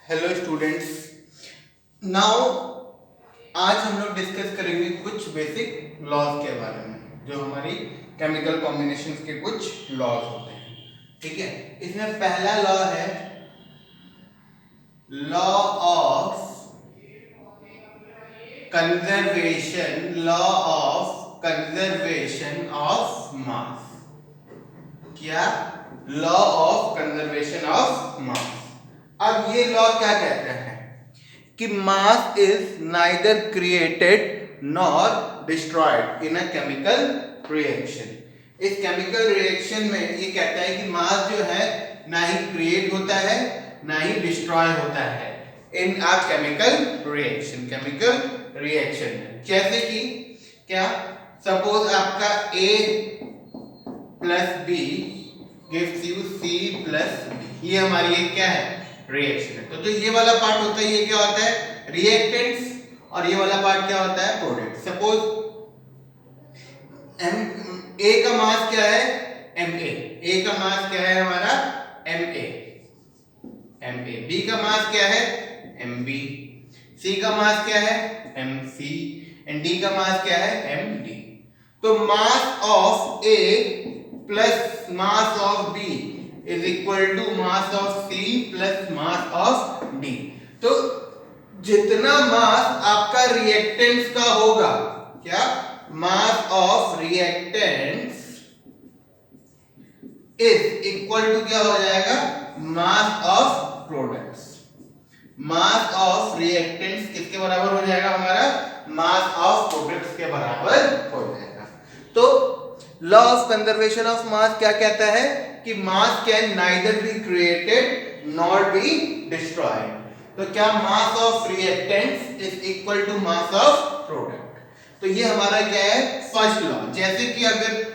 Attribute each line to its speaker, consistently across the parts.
Speaker 1: Hello students. Now आज हम लोग डिस्कस करेंगे कुछ बेसिक लॉज के बारे में, जो हमारी केमिकल कॉम्बिनेशंस के कुछ लॉज होते हैं। ठीक है, इसमें पहला लॉ है law of conservation, law of conservation of mass. क्या? Law of conservation of mass. अब ये लॉ क्या कहता है कि mass is neither created nor destroyed in a chemical reaction. इस केमिकल रिएक्शन में ये कहता है कि मास जो है ना ही क्रिएट होता है ना ही डिस्ट्रॉय होता है in a chemical reaction. Chemical reaction में जैसे कि क्या, सपोज आपका A plus B gives you C plus B. ये हमारी एक क्या है? रिएक्शन है। तो जो ये वाला पार्ट होता है ये क्या होता है? रिएक्टेंट्स। और ये वाला पार्ट क्या होता है? प्रोडक्ट। सपोज एम ए का मास क्या है? एम ए का मास क्या है हमारा? M A. बी का मास क्या है? M B. सी का मास क्या है? M C. एंड डी का मास क्या है? M D. तो mass of A plus mass of B is equal to mass of C plus mass of D. तो जितना मास आपका रिएक्टेंट्स का होगा, क्या, mass of reactants is equal to क्या हो जाएगा? Mass of products. Mass of reactants किसके बराबर हो जाएगा हमारा? मास ऑफ प्रोडक्ट्स के बराबर हो जाएगा। तो law of conservation of mass क्या कहता है कि mass can neither be created nor be destroyed. तो क्या mass of reactants is equal to mass of product. तो ये हमारा क्या है? First law. जैसे कि अगर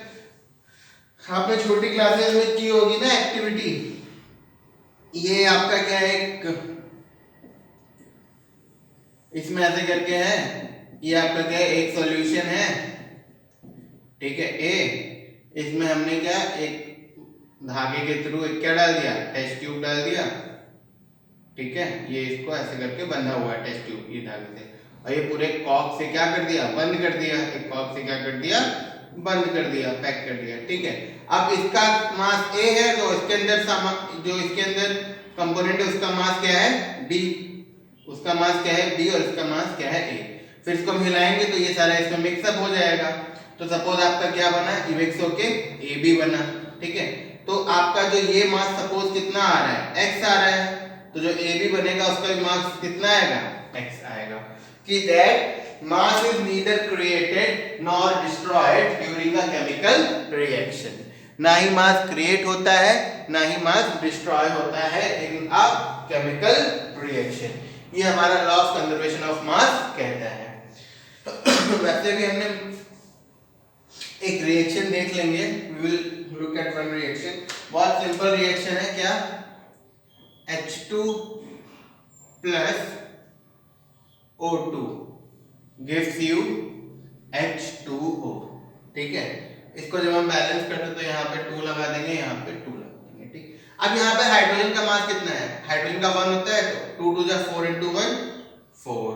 Speaker 1: आपने छोटी क्लासेस में की होगी ना एक्टिविटी, ये आपका क्या है, एक इसमें ऐसे करके है, ये आपका क्या है? एक सॉल्यूशन है, ठीक है, ए। इसमें हमने क्या, एक धागे के थ्रू एक क्या डाल दिया? टेस्ट ट्यूब डाल दिया। ठीक है, ये इसको ऐसे करके बंधा हुआ है टेस्ट ट्यूब ये धागे से, और ये पूरे कॉर्क से क्या कर दिया? बंद कर दिया। एक कॉर्क से क्या कर दिया? बंद कर दिया, पैक कर दिया। ठीक है, अब इसका मास ए है, तो इसके अंदर जो इसके अंदर कंपोनेंट है उसका मास क्या है? बी। उसका मास क्या है? बी। और इसका मास क्या है? ए। फिर इसको मिलाएंगे तो ये सारा इसमें मिक्सअप हो जाएगा। तो सपोज आपका क्या बना? मिक्स होके ए बी बना। ठीक है, तो आपका जो ये मास सपोज कितना आ रहा है? एक्स आ रहा है। तो जो ए बी बनेगा उसका भी मास कितना आएगा? एक्स आएगा। कि that mass is neither created nor destroyed during a chemical reaction। ना ही मास क्रिएट होता है ना ही मास डिस्ट्रॉय होता है इन अ केमिकल रिएक्शन। ये हमारा लॉ ऑफ कंजर्वेशन ऑफ मास कहता है। वैसे भी हमने एक रिएक्शन देख लेंगे, we will look at one reaction। बहुत सिंपल रिएक्शन है। क्या? H2 plus O2 gives you H2O। ठीक है, इसको जब हम बैलेंस करते तो यहाँ पे 2 लगा देंगे, यहाँ पे 2 लगा देंगे। ठीक, अब यहाँ पे हाइड्रोजन का मास कितना है? हाइड्रोजन का 1 होता है, तो 2 2 जा 4 into 1 4।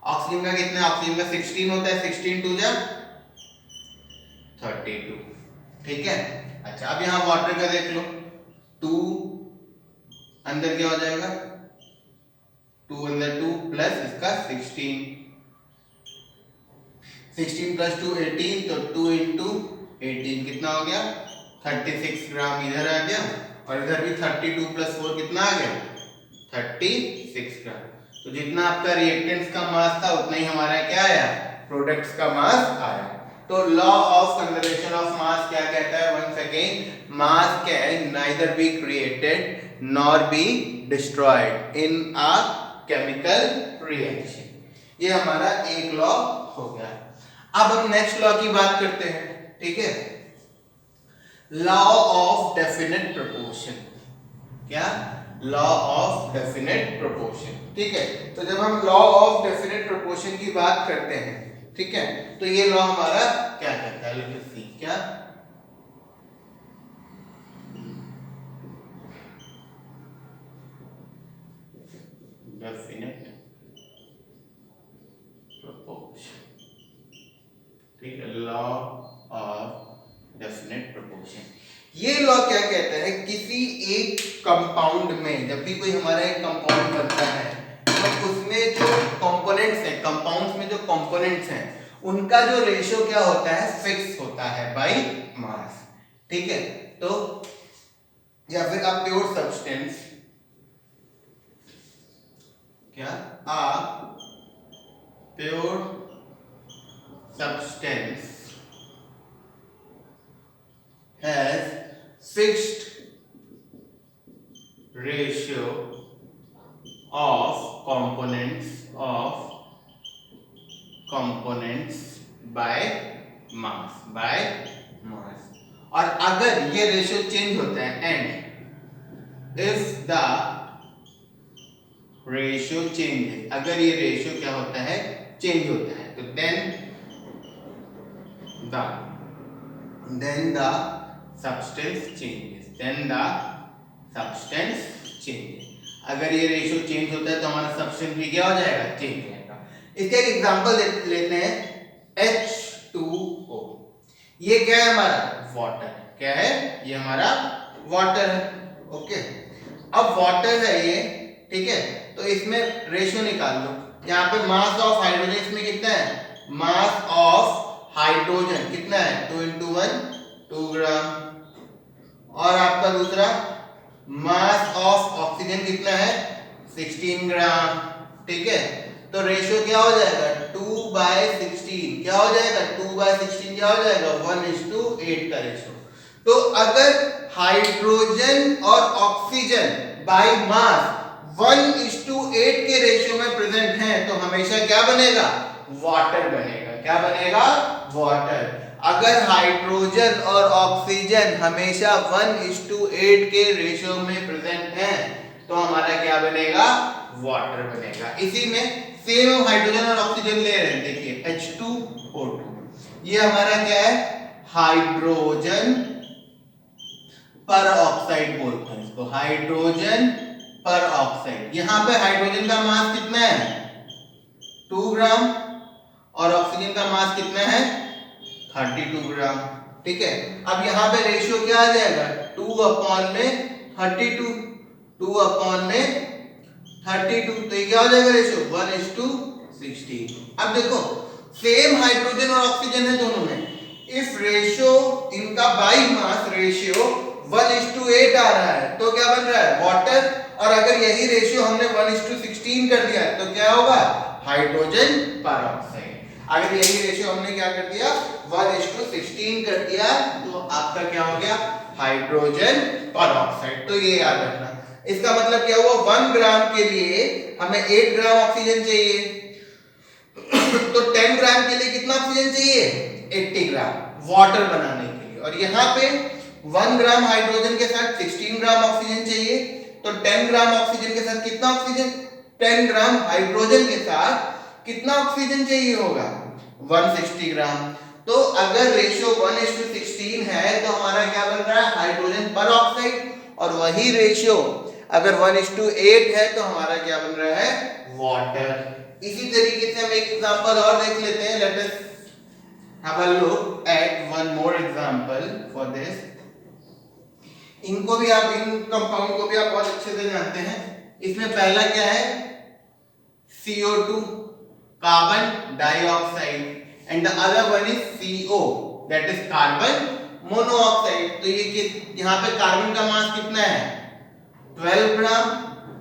Speaker 1: ऑक्सीजन का कितना है? ऑक्सीजन का 16 होता है, 16 2 जा 32। ठीक है, अच्छा अब यहाँ वाटर का देख लो, 2 अंदर क्या हो जाएगा? 2 अंदर 2 प्लस इसका 16 प्लस 2 18, तो 2 into 18 कितना हो गया? 36 ग्राम इधर आ गया, और इधर भी 32 प्लस 4 कितना आ गया? 36 ग्राम। तो जितना आपका रिएक्टेंट्स का मास था उतना ही हमारा क्या आया? प्रोडक्ट्स का मास आया। तो law of conservation of mass क्या कहता है? Once again, mass can neither be created nor be destroyed in a chemical reaction. ये हमारा एक लॉ हो गया। अब हम नेक्स्ट लॉ की बात करते हैं। ठीक है, लॉ ऑफ डेफिनेट प्रोपोर्शन। क्या? Law of definite proportion. ठीक है, तो जब हम लॉ ऑफ डेफिनेट प्रोपोर्शन की बात करते हैं, ठीक है, तो ये लॉ हमारा क्या कहता है? लेट अस सी। क्या? डेफिनेट प्रोपोर्शन, ठीक है, लॉ ऑफ डेफिनेट प्रोपोर्शन। ये लॉ क्या कहता है, किसी एक कंपाउंड में जब भी कोई हमारा एक कंपाउंड बनता है तो उसमें जो कंपोनेंट्स हैं, कंपाउंड्स में जो कंपोनेंट्स हैं उनका जो रेशियो क्या होता है, फिक्स होता है बाय मास, ठीक है। तो या फिर आप प्योर सब्सटेंस, क्या a pure substance has fixed ratio of components by mass, और अगर ये रेशियो चेंज होता है and if the ratio change, अगर ये रेशियो क्या होता है, चेंज होता है, तो देन द सब्सटेंस चेंजेस, अगर ये रेशियो चेंज होता है तो हमारा सब्सटेंस भी क्या हो जाएगा, चेंज हो जाएगा। इसका एक एग्जांपल लेते हैं, H2O, ये क्या है हमारा, वाटर, क्या है, ये हमारा वाटर है, ओके। अब वाटर है ये, ठीक है, तो इसमें रेशियो निकाल लो, यहाँ पे मास ऑफ हाइड्रोजन इसमें कितना है, मास ऑफ हाइड्रोजन कितना है, 2 × 1 2 ग्राम, और आपका दूसरा मास ऑफ ऑक्सीजन कितना है, 16 ग्राम, ठीक है। तो रेशियो क्या हो जाएगा, 2/16, क्या हो जाएगा, 2/16 क्या हो जाएगा, 1:8 का रेशियो। तो अगर हाइड्रोजन और ऑक्सीजन बाय मास 1:8 के रेशियो में प्रेजेंट हैं तो हमेशा क्या बनेगा, वाटर बनेगा, क्या बनेगा, वाटर। अगर हाइड्रोजन और ऑक्सीजन हमेशा 1:8 के रेशियो में प्रेजेंट हैं तो हमारा क्या बनेगा, वाटर बनेगा। इसी में सेम हाइड्रोजन और ऑक्सीजन ले रहे हैं, देखिए H2O2, ये हमारा क्या है, हाइड्रोजन पर ऑक्साइड बोलते हैं इसको, हाइड्रोजन पर ऑक्साइड। यहां पे हाइड्रोजन का मास कितना है, 2 ग्राम, और ऑक्सीजन का मास कितना है, 32 ग्राम, ठीक है। अब यहाँ पे रेशियो क्या आ जाएगा, 2/32, 2/32, तो ये क्या हो जाएगा रेशियो, 1:16। अब देखो सेम हाइड्रोजन और ऑक्सीजन है दोनों में, इफ रेशियो इनका बाय मास रेशियो 1:8 आ रहा है तो क्या बन रहा है, वाटर, और अगर यही रेशियो हमने 1:16 कर दिया तो क्या होगा, हाइड्रोजन पर ऑक्साइड। अगर यही रेशियो हमने क्या कर दिया, 1:16 कर दिया तो आपका क्या हो गया, हाइड्रोजन पर ऑक्साइड। तो ये याद रखना, इसका मतलब क्या हुआ, 1 ग्राम के लिए हमें 8 ग्राम ऑक्सीजन चाहिए, तो 10 ग्राम के लिए कितना ऑक्सीजन चाहिए, 80 ग्राम वाटर बनाने के लिए। और यहाँ पे 1 ग्राम हाइड्रोजन के साथ 16 ग्राम ऑक्सीजन चाहिए, तो 10 ग्राम ऑक्सीजन के साथ कितना ऑक्सीजन, 10 ग्राम हाइड्रोजन के साथ कितना ऑक्सीजन चाहिए होगा, 160 ग्राम। तो अगर रेशियो 1:16 है तो हमारा क्या बन रहा है, हाइड्रोजन पर ऑक्साइड, और वही रेशियो अगर 1:8 है तो हमारा क्या बन रहा है, वाटर। इसी तरीके से हम एक एग्जांपल और देख लेते हैं, let us have a look at one more example for this. इनको भी आप, इन कंपाउंड को भी आप बहुत अच्छे से जानते हैं। इसमें पहला क्या है, CO2, carbon dioxide, and the other one is CO, that is carbon monoxide। तो ये यहाँ पे कार्बन का मास कितना है, 12 ग्राम,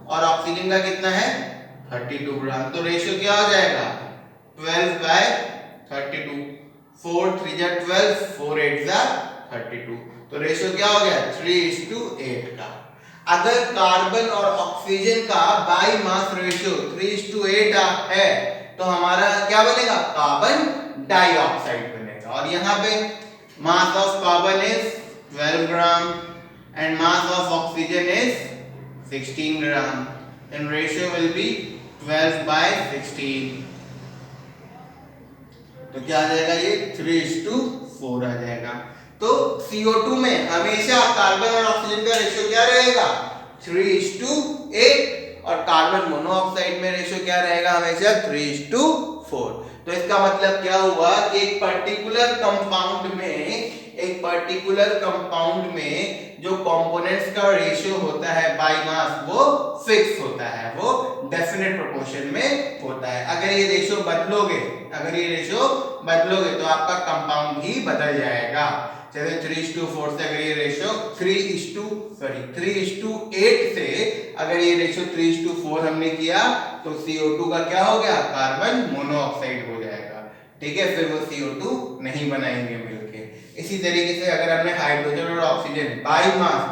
Speaker 1: और ऑक्सीजन का कितना है, 32 ग्राम। तो रेशियो क्या हो जाएगा, 12/32, 4 3 12, 4 8 32, तो रेशियो क्या हो गया, 3:8 का। अगर कार्बन और ऑक्सीजन का बाय मास रेशियो 3:8 है तो हमारा क्या बनेगा, कार्बन डाइऑक्साइड बनेगा। और यहाँ पे mass of carbon is 12 gram and mass of oxygen is 16 gram, then ratio will be 12/16। तो क्या आ जाएगा, ये 3:4 आ जाएगा। तो CO2 में हमेशा कार्बन और ऑक्सीजन का रेशियो क्या रहेगा, 3:8, और कार्बन मोनोऑक्साइड में रेशियो क्या रहेगा हमेशा 3:4। तो इसका मतलब क्या हुआ कि एक पर्टिकुलर कंपाउंड में जो कंपोनेंट्स का रेशियो होता है बाय मास वो फिक्स होता है, वो डेफिनेट प्रोपोर्शन में होता है। अगर ये रेशियो बदलोगे तो आपका कंपाउंड ही बदल जाएगा। जैसे 3:4 से अगर ये रेशियो 3:8 से अगर ये रेशियो 3:4 हमने किया तो CO2 का क्या हो गया, कार्बन मोनोऑक्साइड हो जाएगा। ठीक है, फिर वो CO2 नहीं बनाएंगे मिलके। इसी तरीके से अगर हमने हाइड्रोजन और ऑक्सीजन बाय मास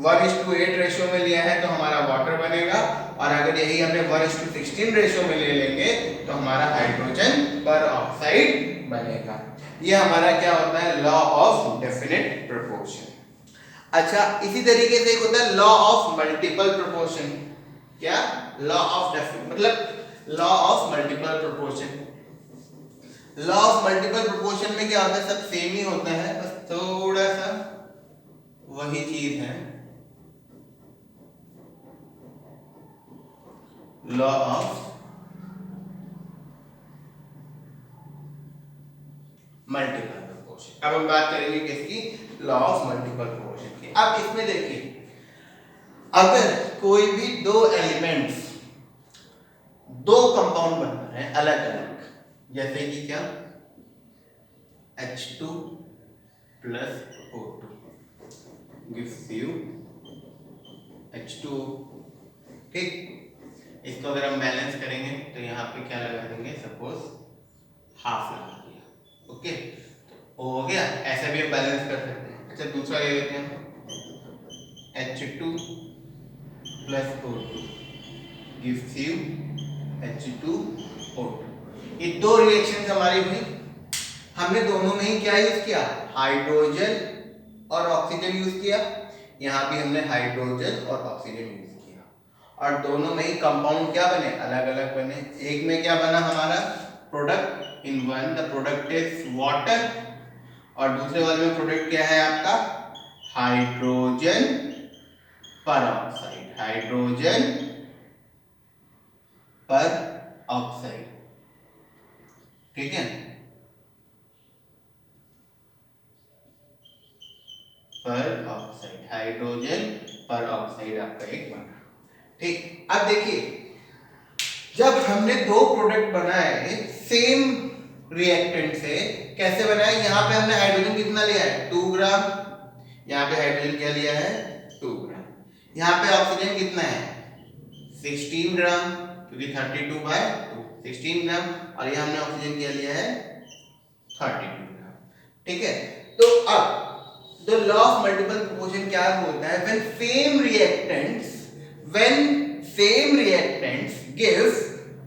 Speaker 1: 1:8 रेशियो में लिया है तो हमारा वाटर बनेगा, और अगर यही हमने 1:16 रेशियो में ले लेंगे तो हमारा हाइड्रोजन पर ऑक्साइड बनेगा। ये हमारा क्या होता है, लॉ ऑफ डेफिनेट प्रोपोर्शन। अच्छा, इसी तरीके से एक होता है लॉ ऑफ मल्टीपल प्रोपोर्शन। क्या, लॉ ऑफ मतलब law of multiple proportion. Law of multiple proportion में क्या होता है, सब सेम ही होता है, बस थोड़ा सा वही चीज है। Law of multiple proportion. अब हम बात करेंगे किसकी, लॉ ऑफ मल्टीपल प्रोपोर्शन की। अब इसमें देखिए, अगर कोई भी दो एलिमेंट्स, दो कंपाउंड बन रहे हैं अलग अलग, जैसे कि क्या, H2 plus O2 gives you H2O। ठीक, इसको अगर हम बैलेंस करेंगे तो यहाँ पे क्या लगा देंगे, सपोज हाफ लगा दिया। ओके, तो हो गया, ऐसा भी हम बैलेंस कर सकते हैं। अच्छा, दूसरा ले लेते हैं, H2 plus O2 gives you H2O2। ये दो रिएक्शंस हमारी हुई, हमने दोनों में ही क्या यूज किया, हाइड्रोजन और ऑक्सीजन यूज किया। यहाँ भी हमने हाइड्रोजन और ऑक्सीजन यूज किया, और दोनों में ही कंपाउंड क्या बने, अलग अलग बने। एक में क्या बना हमारा product, in one the product is water, और दूसरे वाले में प्रोडक्ट क्या है आपका, हाइड्रोजन पर ऑक्साइड, हाइड्रोजन पर ऑक्साइड। ठीक है, पर ऑक्साइड, हाइड्रोजन पर ऑक्साइड आपका एक बना। ठीक, अब देखिए, जब हमने दो प्रोडक्ट बनाए सेम रिएक्टेंट से, कैसे बनाए, यहाँ पे हमने हाइड्रोजन कितना लिया है, 2 ग्राम, यहाँ पे हाइड्रोजन क्या लिया है, 2 ग्राम, यहाँ पे ऑक्सीजन कितना है, 16 ग्राम, क्योंकि 32/2 16 ग्राम, और यहाँ हमने ऑक्सीजन क्या लिया है, 32 ग्राम। ठीक है, तो अब the law of multiple proportion क्या बोलता है, when same reactants give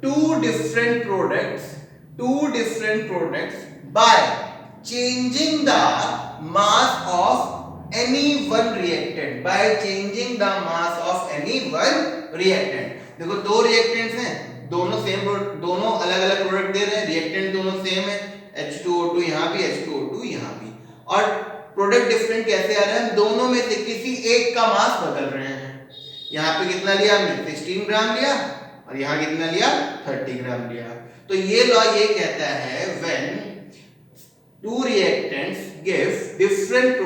Speaker 1: two different products by changing the mass of any one reactant, देखो दो रिएक्टेंट्स हैं, दोनों अलग अलग प्रोडक्ट दे रहे हैं, रिएक्टेंट दोनों सेम है, H2O2 यहाँ भी, H2O2 यहाँ भी, और प्रोडक्ट डिफरेंट कैसे आ रहा है, दोनों में से किसी एक का मास बदल रहे हैं। यहाँ पे कितना लिया हमने, 16 ग्राम लिया, और यहाँ कितना लिया, 30 ग्राम लिया। तो ये लॉ ये कहता है, when two reactants give different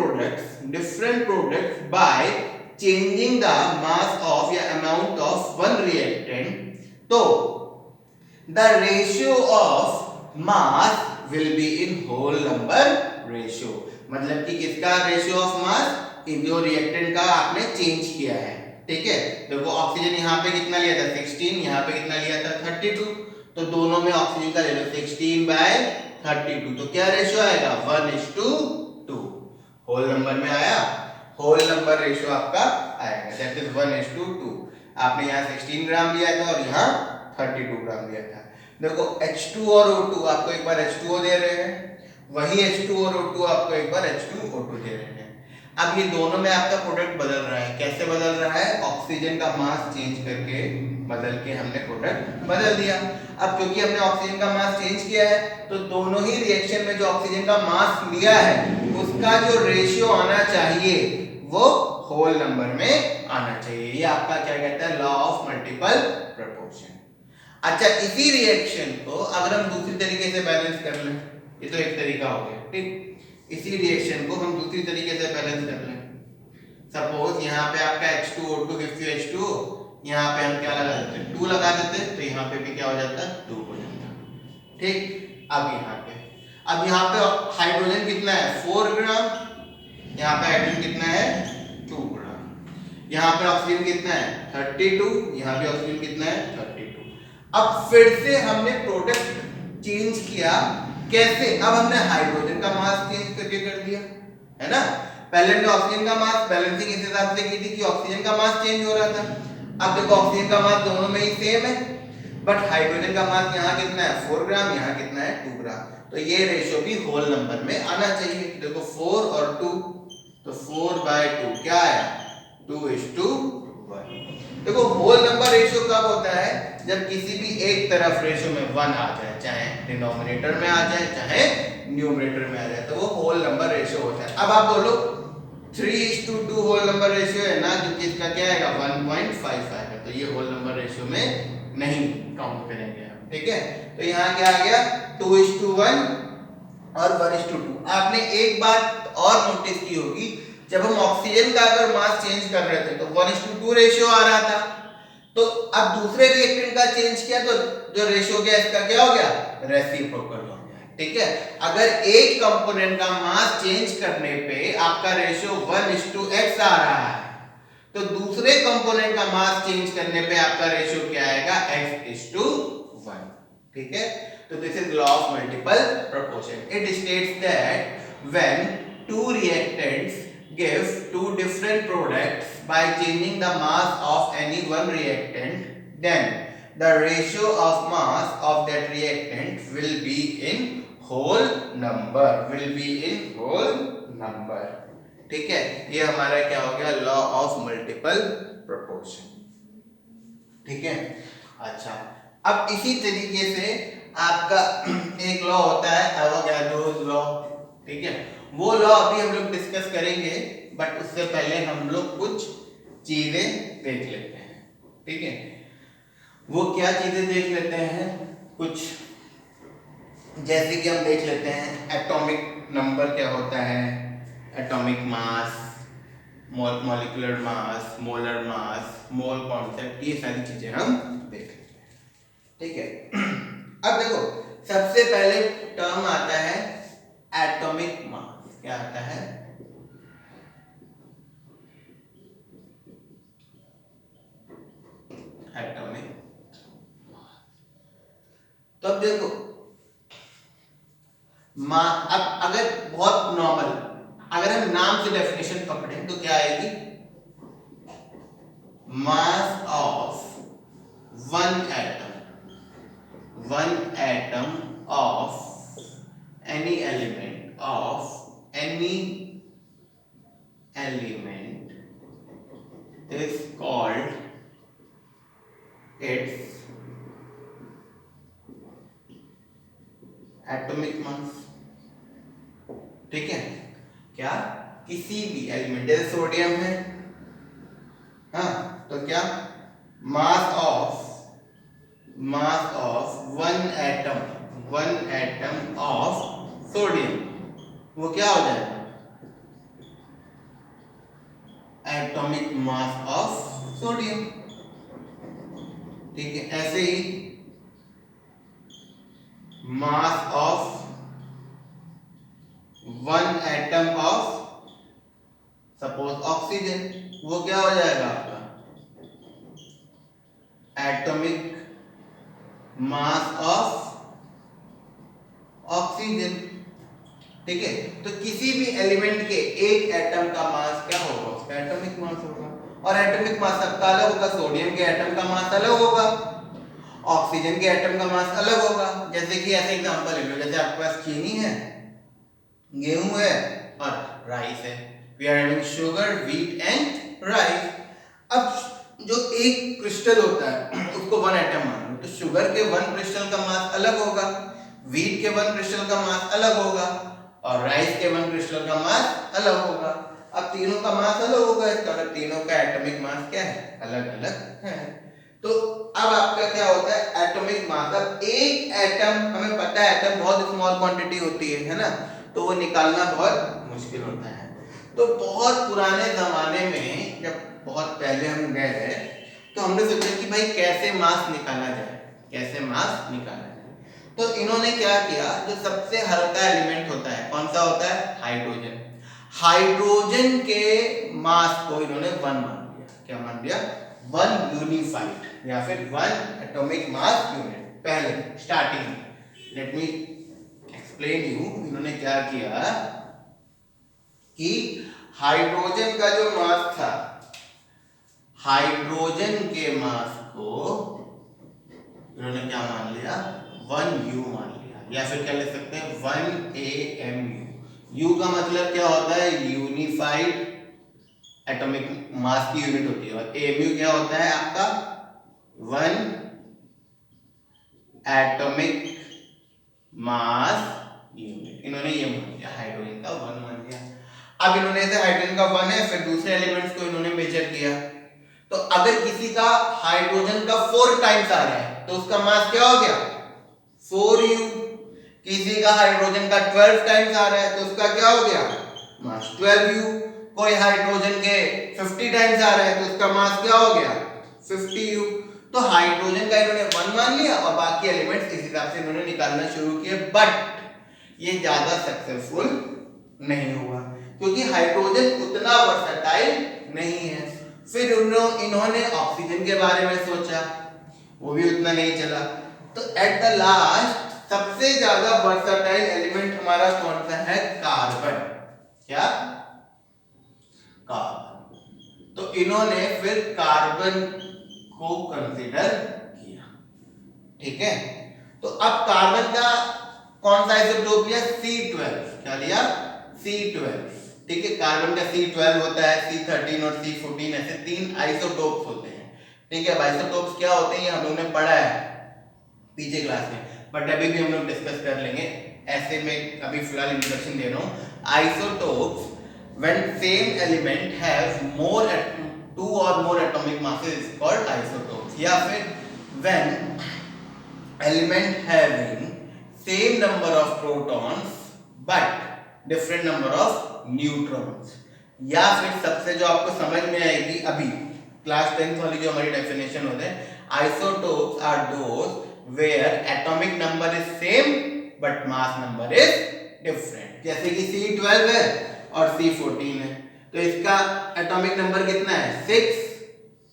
Speaker 1: products by changing the mass of या amount of one reactant, तो the ratio of mass will be in whole number ratio। मतलब कि किसका रेशियो ऑफ मास, इन जो रिएक्टेंट का आपने चेंज किया है। ठीक है, देखो ऑक्सीजन यहाँ पे कितना लिया था, 16, यहाँ पे कितना लिया था, 32, तो दोनों में ऑक्सीजन का ले लो 16/32, तो क्या रेशियो आएगा, 1:2, होल नंबर में आया, होल नंबर रेशियो आपका आएगा, दैट इज 1:2। आपने यहाँ 16 ग्राम लिया था और यहाँ 32 ग्राम लिया था। देखो H2 और O2 आपको एक बार H2O दे रहे हैं, वही H2 और O2 आपको एक बार H2O2 दे रहे हैं। अब ये दोनों में आपका प्रोडक्ट बदल रहा है, कैसे बदल रहा है, ऑक्सीजन का मास चेंज करके बदल के हमने प्रोडक्ट बदल दिया। अब क्योंकि हमने ऑक्सीजन का मास चेंज किया है, तो दोनों ही रिएक्शन में जो ऑक्सीजन का मास लिया है उसका जो रेशियो आना चाहिए वो होल नंबर में आना चाहिए। ये आपका क्या कहता है, लॉ ऑफ मल्टीपल प्रोपोर्शन। अच्छा, इसी रिएक्शन को अगर हम दूसरी तरीके से बैलेंस कर लें, ये तो एक तरीका हो गया, ठीक। इसी रिएक्शन को हम दूसरी तरीके से बैलेंस कर लें। सपोज यहाँ पे आपका H2O2 गिव्स यू H2O, यहाँ पे हम क्या लगा देते हैं, 2 लगा देते हैं, तो यहाँ पे भी क्या हो जाता है, 2 हो जाता है, ठीक। अब यहाँ पे हाइड्रोजन कितना है, 4 ग्राम, यहाँ पे हाइड्रोजन कितना है, 2 ग्राम, यहाँ पे ऑक्सीजन कितना है, 32, यहाँ पे ऑक्सीजन कितना है, 32। अब फिर से हमने प्रोडक्ट चेंज किया, कैसे, अब हमने हाइड्रोजन का मास चेंज करके कर दिया, है ना। पहले हमने ऑक्सीजन का मास बैलेंसिंग इस हिसाब से की थी कि ऑक्सीजन का मास चेंज हो रहा था। अब देखो ऑक्सीजन का मास दोनों में ही सेम है, बट हाइड्रोजन का मास यहाँ कितना है, 4 ग्राम, यहाँ कितना है, 2 ग्राम। तो ये रेशियो भी होल नंबर में आना चाहिए। देखो 4 और 2, तो 4/2 क्या आया, 2:1। देखो होल नंबर रेशियो कब होता है, जब किसी भी एक तरफ रेशियो में 1 आ जाए, चाहे डिनोमिनेटर में आ जाए चाहे न्यूमरेटर में आ जाए, तो वो होल नंबर रेशियो होता है। अब आप बोलो 3:2 होल नंबर रेशियो है ना, जो कि इसका क्या आएगा, 1.55 है, तो ये होल नंबर रेशियो में नहीं काउंट करेंगे हम, ठीक है। तो यहाँ क्या आ गया, 2:1 और 1:2। आपने एक बात और नोटिस की होगी, जब हम ऑक्सीजन का अगर मास चेंज कर रहे थे तो 1:2 रेशियो आ रहा था, तो अब दूसरे रिएक्टेंट का चेंज किया तो जो रेशियो गया इसका क्या हो गया, रेसिप्रोकल हो गया, ठीक है। अगर एक कंपोनेंट का मास चेंज करने पे आपका रेशियो 1:x आ रहा है, तो दूसरे कंपोनेंट का मास चेंज करने पे आपका रेशियो क्या आएगा, x:1, ठीक है। तो this is law of multiple proportion. It states that when two reactants give two different products by changing the mass of any one reactant, then the ratio of mass of that reactant will be in whole number, ठीक है। ये हमारा क्या हो गया, law of multiple proportion, ठीक है। अच्छा, अब इसी तरीके से आपका एक लॉ होता है एवोगाड्रोस लॉ, ठीक है। वो लॉ अभी हम लोग डिस्कस करेंगे, बट उससे पहले हम लोग कुछ चीजें देख लेते हैं, ठीक है। वो क्या चीजें देख लेते हैं, कुछ जैसे कि हम देख लेते हैं एटॉमिक नंबर क्या होता है, atomic mass, molecular mass, molar mass, mole concept, ये सारी चीजें हम देख लेते हैं, ठीक है। अब देखो सबसे पहले टर्म आता है एटॉमिक मास। क्या आता है, एटॉमिक। तो अब देखो अब अगर बहुत नॉर्मल, अगर हम नाम से डेफिनेशन पकड़े तो क्या आएगी, मास of one atom of any element is called its atomic mass, ठीक है। क्या, किसी भी एलिमेंट, जैसे सोडियम है, हाँ, तो क्या, mass of one atom of sodium, वो क्या हो जाएगा, एटॉमिक मास ऑफ सोडियम, ठीक है। ऐसे ही mass of one atom of suppose oxygen, वो क्या हो जाएगा आपका, एटॉमिक मास ऑफ ऑक्सीजन, ठीक है। तो किसी भी एलिमेंट के एक एटम का मास क्या होगा, उसका एटॉमिक मास होगा, और एटॉमिक मास सबका अलग होगा। सोडियम के एटम का मास अलग होगा, ऑक्सीजन के एटम का मास अलग होगा। जैसे कि ऐसे एग्जांपल ले लो, जैसे आपके पास चीनी है, गेहूं है और राइस है। We are having sugar, wheat and rice. अब जो एक क्रिस्टल होता है उसको वन एटम मान लो, तो शुगर के वन क्रिस्टल का मास अलग होगा, व्हीट के वन क्रिस्टल का मास अलग होगा, और राइस के वन क्रिस्टल का मास अलग होगा। अब तीनों का मास अलग होगा, इसका मतलब तीनों का एटॉमिक मास क्या है, अलग अलग है। तो अब आपका क्या होता है एटॉमिक मास। अब एक एटम, हमें पता है एटम बहुत स्मॉल क्वांटिटी होती है ना, तो वो निकालना बहुत मुश्किल होता है। तो बहुत पुराने जमाने में जब बहुत पहले हम गए तो हमने सोचा कि भाई कैसे मास निकाला जाए, कैसे मास निकाला जाए। तो इन्होंने क्या किया, जो सबसे हल्का एलिमेंट होता है कौन सा होता है, हाइड्रोजन। हाइड्रोजन के मास को इन्होंने 1 मान लिया। क्या मान लिया, 1 यूनिफाइड या फिर 1 एटॉमिक मास यूनिट। पहले starting, let me explain you, इन्होंने क्या किया कि हाइड्रोजन का जो मास था, हाइड्रोजन के मास को इन्होंने क्या मान लिया, 1 U मान लिया, या फिर क्या लिख सकते हैं 1 AMU। U का मतलब क्या होता है, यूनिफाइड एटॉमिक मास की यूनिट होती है, और AMU क्या होता है आपका 1 एटॉमिक मास यूनिट। इन्होंने ये मान लिया, हाइड्रोजन का 1 मान लिया। अब इन्होंने ऐसे हाइड्रोजन का 1 है, फिर दूसरे एलिमेंट्स को इन्होंने मेजर किया। तो अगर किसी का हाइड्रोजन का 4 टाइम्स आ रहा है तो उसका मास क्या हो गया, 4U। किसी का हाइड्रोजन का 12 टाइम्स आ रहा है तो उसका क्या हो गया, मास 12U। कोई हाइड्रोजन के 50 टाइम्स आ रहा है तो उसका मास क्या हो गया, 50U। तो हाइड्रोजन का इन्होंने 1 मान लिया और बाकी एलिमेंट्स इस हिसाब से इन्होंने निकालना शुरू किए, बट ये ज्यादा सक्सेसफुल नहीं हुआ क्योंकि हाइड्रोजन उतना वर्सेटाइल नहीं है। फिर इन्होंने ऑक्सीजन के बारे में सोचा, वो भी उतना नहीं चला। तो एट द लास्ट सबसे ज्यादा वर्सेटाइल एलिमेंट हमारा कौन सा है, कार्बन। क्या, कार्बन। तो इन्होंने फिर कार्बन को कंसीडर किया, ठीक है। तो अब कार्बन का कौन सा आइसोटोप लिया, C12। क्या लिया, C12, ठीक है। कार्बन का C12 होता है, C13 और C14 ऐसे 3 आइसोटोप्स होते हैं, ठीक है। आइसोटोप्स क्या होते हैं ये हम लोग ने पढ़ा है पीछे क्लास में, बट अभी भी हम लोग डिस्कस कर लेंगे। ऐसे में अभी फिलहाल इंट्रोडक्शन दे रहा हूं। Isotopes when same element has more 2 or more atomic masses is called isotopes, या फिर when element having same number of protons but different number of neutrons, या फिर सबसे जो आपको समझ में आएगी अभी क्लास 10th वाली जो हमारी डेफिनेशन होते हैं, isotopes are those where atomic number is same but mass number is different। जैसे कि C12 है और C14 है, तो इसका एटॉमिक नंबर कितना है, 6,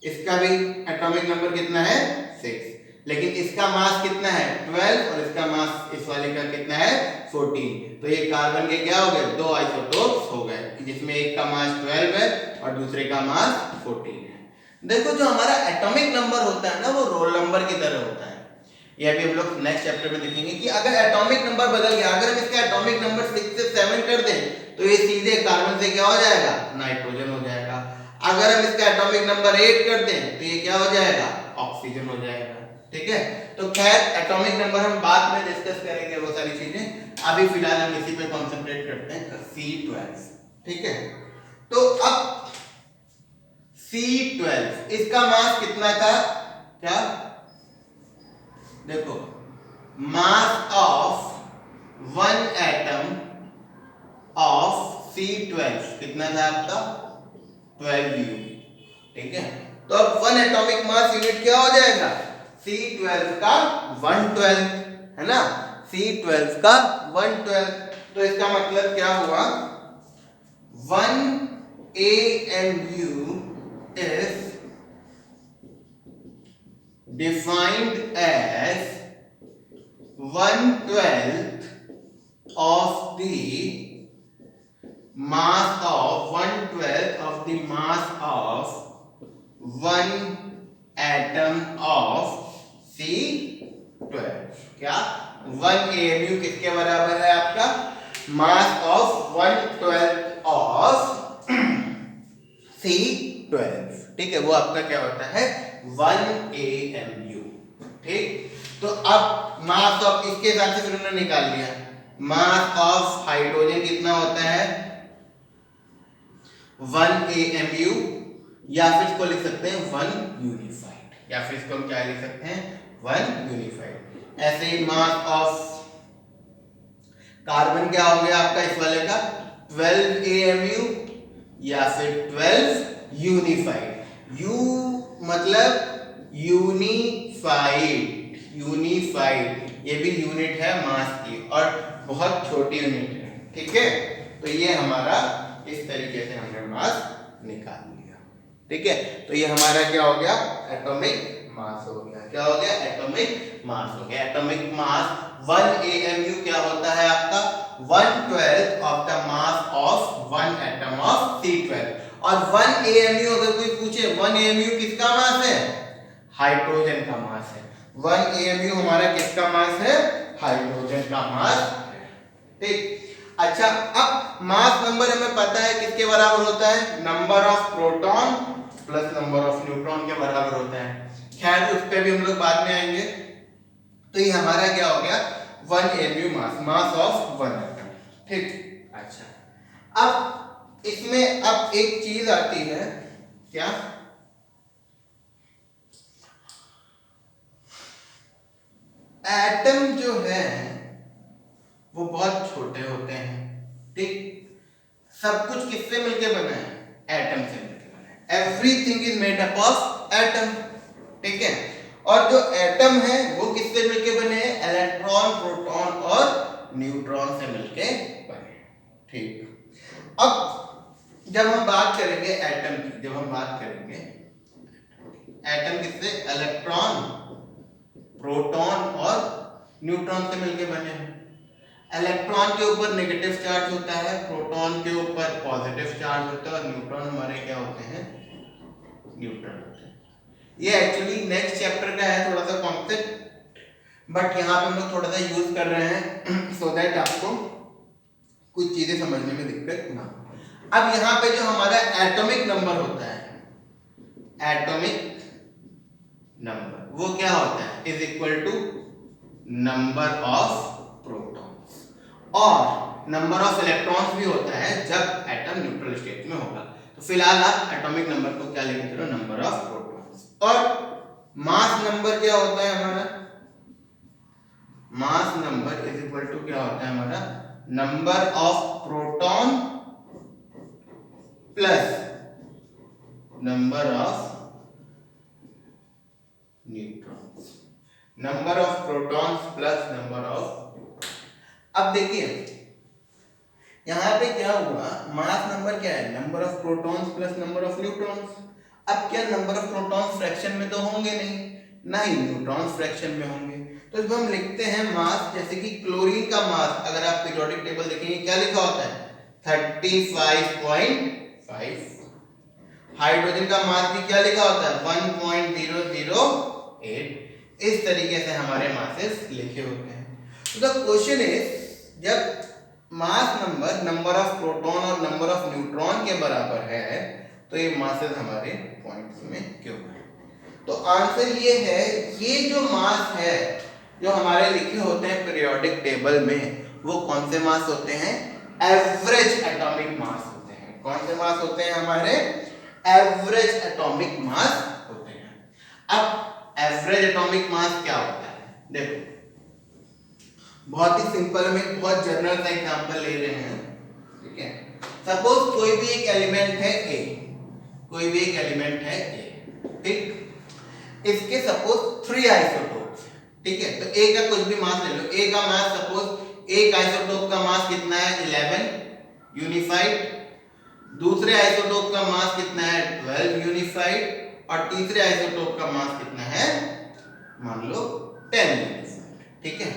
Speaker 1: इसका भी एटॉमिक नंबर कितना है, 6, लेकिन इसका मास कितना है, 12, और इसका मास इस वाले का कितना है, 14। तो ये कार्बन के क्या हो गए, 2 आइसोटोप्स हो गए, जिसमें एक का मास 12 है और दूसरे का मास 14 है। देखो जो हमारा एटॉमिक नंबर होता है ना, वो रोल नंबर की तरह होता है। ये अभी हम लोग नेक्स्ट चैप्टर में देखेंगे कि अगर एटॉमिक नंबर बदल गया, अगर हम इसका एटॉमिक नंबर 6 से 7 कर दें तो ये सीधे कार्बन से क्या हो जाएगा, नाइट्रोजन हो जाएगा। अगर हम इसका एटॉमिक नंबर 8 कर दें तो ये क्या हो जाएगा, ऑक्सीजन हो जाएगा, ठीक है। तो खैर एटॉमिक नंबर हम बाद में डिस्कस करेंगे वो सारी चीजें, अभी फिलहाल हम इसी पे कंसंट्रेट करते हैं, C12, ठीक है। तो अब C12 इसका मास कितना था, क्या देखो, mass of 1 atom of C12 कितना था आपका, 12U, ठीक है। तो अब 1 एटॉमिक मास यूनिट क्या हो जाएगा, C12 का 1/12, है ना, C12 का 1/12। तो इसका मतलब क्या हुआ, 1 AMU is defined as 1/12 of the mass of 1/12 of the mass of 1 atom of C12। क्या 1 AMU किसके बराबर है आपका, मास ऑफ 1/12 ऑफ C12, ठीक है, वो आपका क्या होता है 1 AMU, ठीक। तो अब मास ऑफ, इसके हिसाब से फिर उन्होंने निकाल लिया मास ऑफ हाइड्रोजन कितना होता है, 1 AMU, या फिर इसको लिख सकते हैं 1 यूनिफाइड, या फिर इसको हम क्या लिख सकते हैं 1 यूनिफाइड। ऐसे ही मास ऑफ कार्बन क्या हो गया आपका इस वाले का 12 AMU या फिर 12 यूनिफाइड। यू मतलब यूनिफाइड, यूनिफाइड ये भी यूनिट है मास की और बहुत छोटी यूनिट है, ठीक है। तो ये हमारा इस तरीके से हमने मास निकाल लिया, ठीक है। तो ये हमारा क्या हो गया एटॉमिक मास हो गया, क्या हो गया एटॉमिक मास हो गया। एटॉमिक मास 1 AMU क्या होता है आपका 1/12 of the mass of 1 atom of C12। और 1 AMU अगर कोई पूछे 1 AMU किसका मास है हाइड्रोजन का मास है। 1 AMU हमारा किसका मास है हाइड्रोजन का मास है, ठीक। अच्छा अब मास नंबर हमें पता है किसके बराबर होता है number of proton plus number of neutron के बराबर होता है। खैर उस पे भी हम लोग बाद में आएंगे। तो ये हमारा क्या हो गया 1 AMU mass, mass of 1 atom, ठीक। अच्छा अब इसमें अब एक चीज आती है क्या एटम जो है वो बहुत छोटे होते हैं, ठीक। सब कुछ किससे मिलके बना है एटम से मिलके बना है। Everything is made up of atom, ठीक है। और जो एटम है वो किससे मिलके बने हैं इलेक्ट्रॉन प्रोटॉन और न्यूट्रॉन से मिलके बने, ठीक। अब जब हम बात करेंगे एटम की, जब हम बात करेंगे एटम किससे इलेक्ट्रॉन प्रोटॉन और न्यूट्रॉन से मिलके बने हैं। इलेक्ट्रॉन के ऊपर नेगेटिव चार्ज होता है, प्रोटॉन के ऊपर पॉजिटिव चार्ज होता है और न्यूट्रॉन हमारे क्या होते हैं न्यूट्रल होते हैं। ये एक्चुअली नेक्स्ट चैप्टर का है थोड़ा सा कॉन्सेप्ट, बट यहाँ पे हम लोग थोड़ा सा यूज कर रहे हैं सो दैट आपको कुछ चीजें समझने में दिक्कत ना हो। अब यहाँ पे जो हमारा एटॉमिक नंबर होता है एटॉमिक नंबर वो क्या होता है is equal to number of protons और नंबर ऑफ इलेक्ट्रॉन्स भी होता है जब एटम न्यूट्रल स्टेट में होगा। तो फिलहाल आप एटॉमिक नंबर को क्या लेके चलो नंबर ऑफ प्रोटॉन्स। और मास नंबर क्या होता है हमारा mass number is equal to क्या होता है हमारा number of proton plus number of neutrons, number of protons plus number of. अब देखिए यहां पे क्या हुआ मास नंबर क्या है number of protons plus number of neutrons. अब क्या नंबर ऑफ प्रोटॉन्स फ्रैक्शन में तो होंगे नहीं न्यूट्रॉन्स फ्रैक्शन में होंगे। तो जब हम लिखते हैं मास जैसे कि क्लोरीन का मास अगर आप पीरियोडिक टेबल देखेंगे क्या लिखा होता है 35.5। हाइड्रोजन का मास भी क्या लिखा होता है 1.008। इस तरीके से हमारे मासेस लिखे होते हैं। तो द क्वेश्चन इज जब mass number number of proton और नंबर ऑफ न्यूट्रॉन के बराबर है तो ये मासेस हमारे पॉइंट्स में क्यों है। तो आंसर ये है ये जो मास है जो हमारे लिखे होते हैं पीरियोडिक टेबल में वो कौन से मास होते हैं एवरेज एटॉमिक मास होते हैं। कौन से मास होते हैं हमारे एवरेज एटॉमिक मास होते हैं। अब एवरेज एटॉमिक मास क्या होता है देखो बहुत ही सिंपल में बहुत जनरल सा एग्जांपल ले रहे हैं, ठीक है। सपोज कोई भी एक एलिमेंट है ए, कोई भी एक एलिमेंट है ए, ठीक। इसके सपोज 3 आइसोटोप्स, ठीक है। तो ए का कुछ भी मास ले लो, ए का मास सपोज एक आइसोटोप का मास कितना है 11 यूनिफाइड, दूसरे आइसोटोप का मास कितना है 12 यूनिफाइड और तीसरे आइसोटोप का मास कितना है मान लो 10 यूनिफाइड, ठीक है।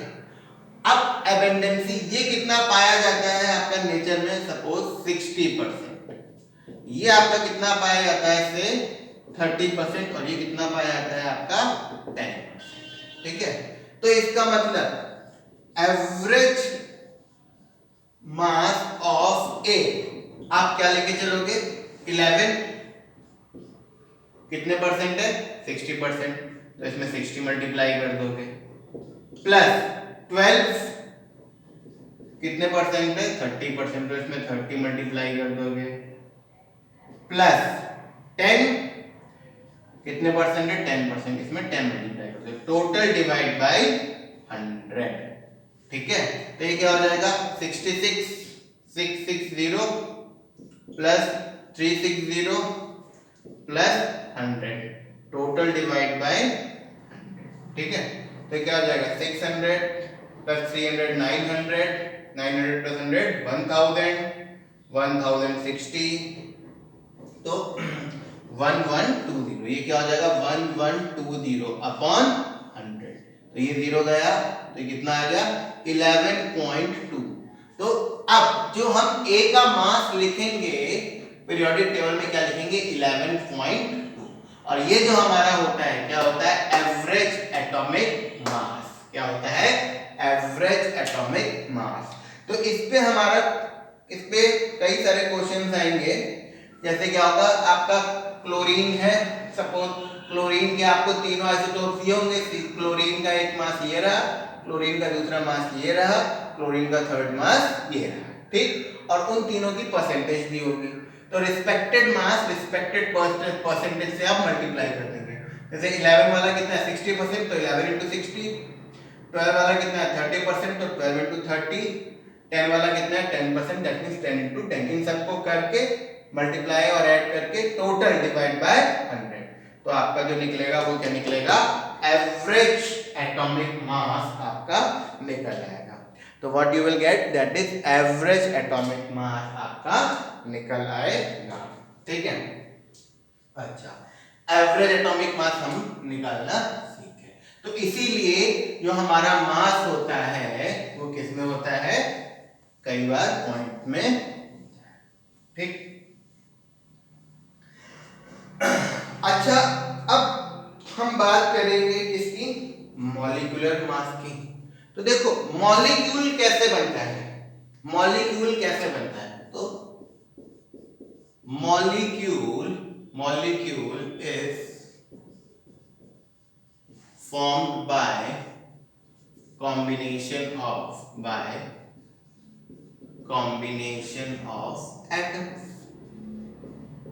Speaker 1: अब एबेंडेंसी ये कितना पाया जाता है आपका नेचर में सपोज 60%, ये आपका कितना पाया जाता है से 30% और ये कितना पाया जाता है आपका 10%, ठीक है। तो इसका मतलब एवरेज मास ऑफ ए आप क्या लेके चलोगे 11 कितने परसेंट है 60%, तो इसमें 60 मल्टीप्लाई कर दोगे प्लस 12 कितने परसेंट है 30%, तो इसमें 30 मल्टीप्लाई कर दोगे प्लस 10, कितने परसेंट है 10%, इसमें 10 मल्टीप्लाई कर दो, टोटल डिवाइड बाय 100। ठीक है, तो ये क्या हो जाएगा 66660 plus 360 plus 100, total divide by 100। ठीक है, तो क्या हो जाएगा 600 प्लस 300 900, 900 प्लस 100 1000, 1060, तो 1120, ये क्या हो जाएगा 1120 अपॉन 100, तो ये 0 गया, तो ये कितना आ गया 11.2। तो अब जो हम A का मास लिखेंगे पीरियोडिक टेबल में, क्या लिखेंगे 11.2, और ये जो हमारा होता है क्या होता है एवरेज एटॉमिक मास, क्या होता है एवरेज एटॉमिक मास। तो इस पे कई सारे क्वेश्चंस आएंगे, जैसे क्या होगा आपका क्लोरीन है, सपोज क्लोरीन के आपको तीनों आइसोटोप्स ये होंगे, क्लोरीन का एक मास ये रहा, क्लोरीन का दूसरा मास ये रहा, क्लोरीन का थर्ड मास ये रहा, ठीक, और उन तीनों की परसेंटेज दी होगी, तो रिस्पेक्टेड मास रिस्पेक्टेड परसेंटेज से आप मल्टीप्लाई कर देंगे। जैसे 11 वाला कितना है 60%, तो 11 into 60, 12 वाला कितना है 30%, तो 12 into 30, 10 वाला कितना है 10%, दैट मींस 10 into 10, इन सबको करके मल्टीप्लाई और ऐड करके टोटल डिवाइड बाय 100, तो आपका जो निकलेगा वो क्या निकलेगा एवरेज एटॉमिक मास आपका निकल आएगा। तो what you will get that is average atomic mass आपका निकल आएगा। ठीक है, अच्छा, एवरेज एटॉमिक मास हम निकालना सीखे, तो इसीलिए जो हमारा मास होता है वो किस में होता है, कई बार पॉइंट में। ठीक, अच्छा, अब हम बात करेंगे किसकी, मॉलिक्यूलर मास की। तो देखो मॉलिक्यूल कैसे बनता है, मॉलिक्यूल कैसे बनता है, तो molecule is formed by combination of atoms।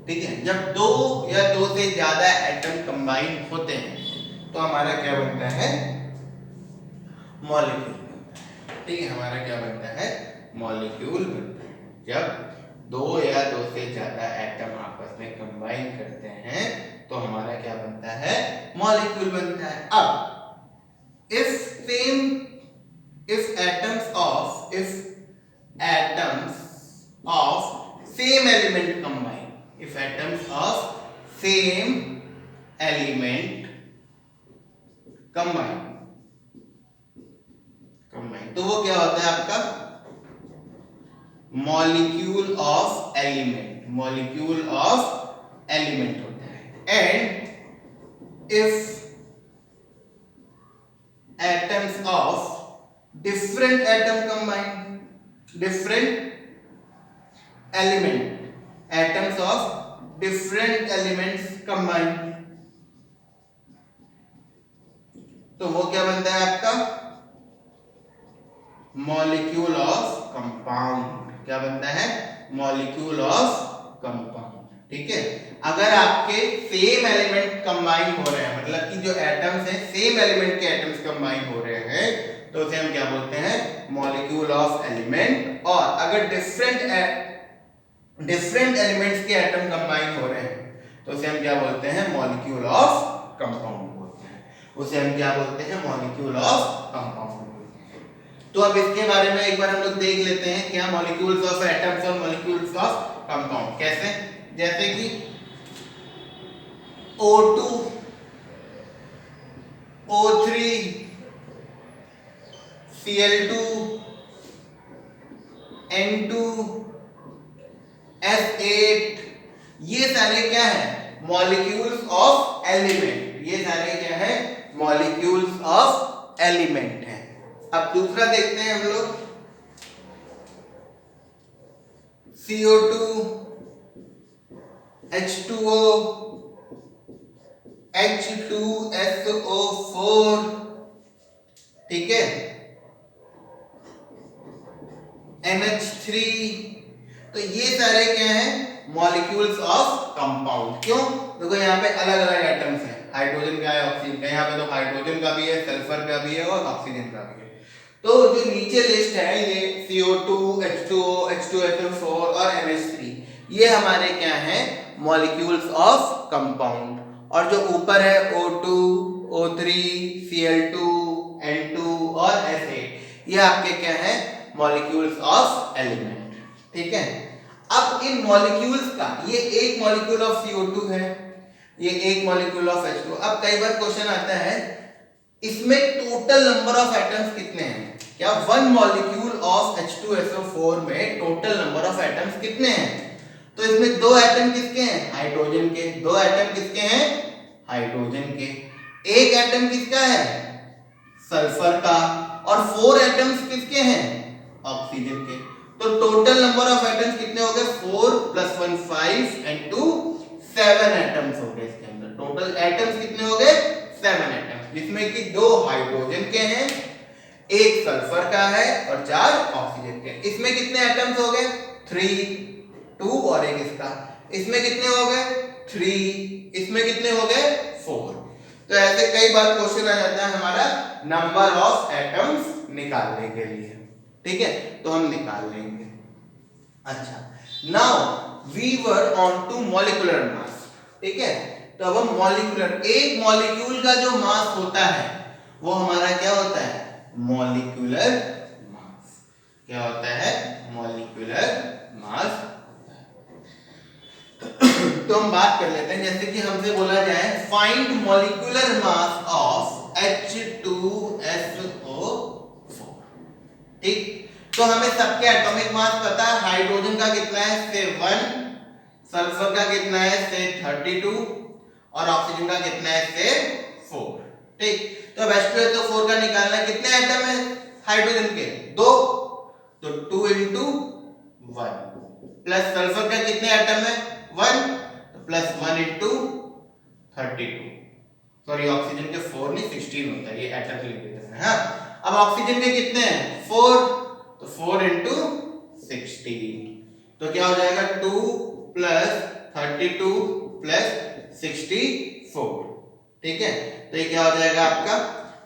Speaker 1: ठीक है, जब दो या दो से ज्यादा एटम कंबाइन होते हैं तो हमारा क्या बनता है मॉलिक्यूल बनता है। ठीक है, हमारा क्या बनता है मॉलिक्यूल बनता है, जब दो या दो से ज्यादा एटम आपस में कंबाइन करते हैं तो हमारा क्या बनता है मॉलिक्यूल बनता है। अब if atoms of same element combine, if atoms of same element combine, तो वो क्या होता है आपका मॉलिक्यूल ऑफ एलिमेंट होता है। And if atoms of different atom combine, atoms of different elements combine, तो वो क्या बनता है आपका मॉलिक्यूल ऑफ कंपाउंड। क्या बनता है मॉलिक्यूल ऑफ कंपाउंड। ठीक है, अगर आपके सेम एलिमेंट कंबाइन हो रहे हैं, मतलब कि जो एटम्स हैं सेम एलिमेंट के एटम्स कंबाइन हो रहे हैं, तो उसे हम क्या बोलते हैं मॉलिक्यूल ऑफ एलिमेंट। और अगर डिफरेंट एलिमेंट्स के एटम कंबाइन हो रहे हैं तो उसे हम क्या बोलते हैं मॉलिक्यूल ऑफ कंपाउंड बोलते हैं, उसे हम क्या बोलते हैं मॉलिक्यूल ऑफ कंपाउंड बोलते हैं। तो अब इसके बारे में एक बार हम लोग देख लेते हैं क्या मॉलिक्यूल्स ऑफ एटम्स और मॉलिक्यूल्स ऑफ कंपाउंड कैसे। जैसे कि O2, O3, Cl2, N2, S8, ये सारे क्या है मॉलिक्यूल्स ऑफ एलिमेंट, ये सारे क्या है मॉलिक्यूल्स ऑफ एलिमेंट है। अब दूसरा देखते हैं हम लोग CO2, H2O, H2SO4, ठीक है, NH3, तो ये सारे क्या हैं मॉलिक्यूल्स ऑफ कंपाउंड। क्यों? देखो यहाँ पे अलग अलग एटम्स हैं, हाइड्रोजन का है, ऑक्सीजन का, यहाँ पे तो हाइड्रोजन का भी है, सल्फर का भी है और ऑक्सीजन का भी है। तो जो नीचे लिस्ट है ये CO2, H2O, H2SO4 और NH3, ये हमारे क्या हैं? Molecules of compound. और जो ऊपर है O2, O3, Cl2, N2 और S8, ये आपके क्या है? Molecules of element. ठीक है। अब इन मॉलिक्यूल्स का, ये एक मॉलिक्यूल ऑफ CO2 है, ये एक मॉलिक्यूल ऑफ H2। अब कई बार क्वेश्चन आता है इसमें टोटल नंबर ऑफ एटम्स कितने हैं? क्या वन मॉलिक्यूल ऑफ H2SO4 में टोटल नंबर ऑफ एटम्स कितने हैं? तो इसमें दो एटम किसके हैं? हाइड्रोजन के। दो एटम किसके हैं? हाइड्रोजन के। एक एटम किसका है? सल्फर का। और 4 एटम्स किसके हैं? ऑक्सीजन के। तो टोटल नंबर ऑफ एटम्स कितने हो गए? 4 + 1 5 and 2 7 एटम्स हो गए इसके अंदर। टोटल एटम्स कितने हो गए? 7 एटम्स, जिसमें कि 2 हाइड्रोजन के हैं, एक सल्फर का है और 4 ऑक्सीजन के। इसमें कितने एटम्स हो गए? 3, 2 और एक इसका। इसमें कितने हो गए? 3। इसमें कितने हो गए? 4। तो ऐसे कई बार क्वेश्चन आ जाता है हमारा नंबर ऑफ एटम्स निकालने के लिए। ठीक है, तो हम निकाल लेंगे। अच्छा, now we were on to molecular mass. ठीक है, तो अब हम मॉलिक्यूलर, एक मॉलिक्यूल का जो मास होता है वो हमारा क्या होता है? Molecular mass. क्या होता है? Molecular mass. तो हम बात कर लेते हैं, जैसे कि हमसे बोला जाए find molecular mass of H2SO4। ठीक, तो हमें सबके एटॉमिक मास पता है। हाइड्रोजन का कितना है? से 1, सल्फर का कितना है? से 32 और ऑक्सीजन का कितना है? से 4। ठीक, तो अब H2SO4 का निकालना है। कितने एटम है हाइड्रोजन के? 2, तो 2 × 1 प्लस सल्फर का कितने एटम है? 1, तो प्लस 1 × 32। सॉरी, ऑक्सीजन के 4 नहीं 16 होता है, ये एटम लिख देते हैं। हाँ, अब ऑक्सीजन के कितने हैं? 4, तो 4 × 16, तो क्या हो जाएगा? 2 + 32 + 64। ठीक है, तो ये क्या हो जाएगा आपका?